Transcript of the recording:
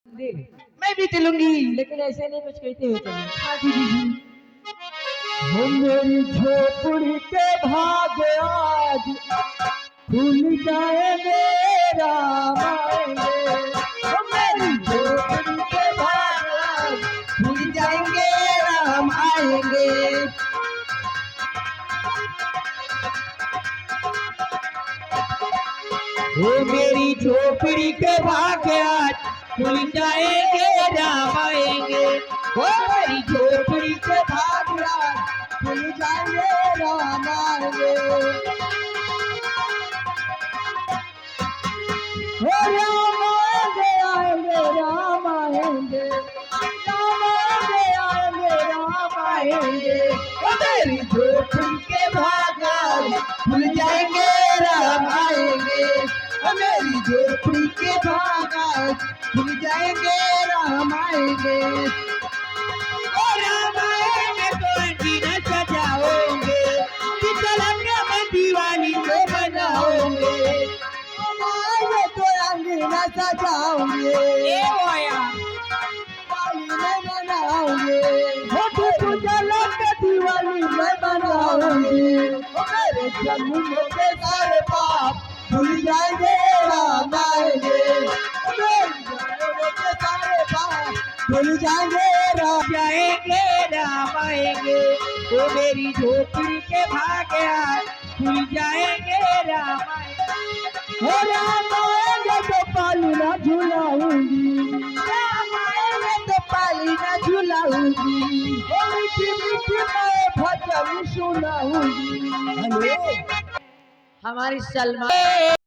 दे। मैं भी चलूंगी। लेकिन ऐसे नहीं, कुछ कहते हुए चलिए। हाँ जी जी जी। हो मेरी झोपड़ी के भाग आज खुल जाएंगे, राम आएंगे। ओ मेरी झोपड़ी के भाग आज खुल जाएंगे, राम आएंगे। हो मेरी झोपड़ी के भाग आज खुल जाएंगे, राम आएंगे। ओ मेरी झोपड़ी के भाग आज खुल जाएंगे, राम आएंगे। हो राम आएंगे, आएंगे, राम आएंगे। राम आएंगे, आएंगे, राम आएंगे। ओ मेरी झोपड़ी के भाग आज खुल जाएंगे, राम आएंगे। ओ मेरी झोपड़ी के भाग आज खुल जाएंगे, राम आएंगे। ओ राम आएंगे तो अंजीना सजाओगे, पिछलंगा में दीवानी को बनाओगे। आएंगे तो अंगीना सजाओगे, ए होया दिवाली में मनाओगे। हो तू जलंग दीवानी में बनाओगी। ओ मेरे जन्म के सारे पाप भूल जाएंगे, राम आएंगे। ओ मेरे जन्म के सारे पाप भूल जाएंगे, राम जाएंगे, राम आएंगे। वो मेरी झोपड़ी के भाग आज खुल जाएंगे, राम आएंगे। हो राम आएंगे तो पाली ना झुलाऊंगी, राम आएंगे तो पाली ना झुलाऊंगी। ओ मीठी मीठी मैं भजन सुनाऊंगी। हेलो हमारी सलमा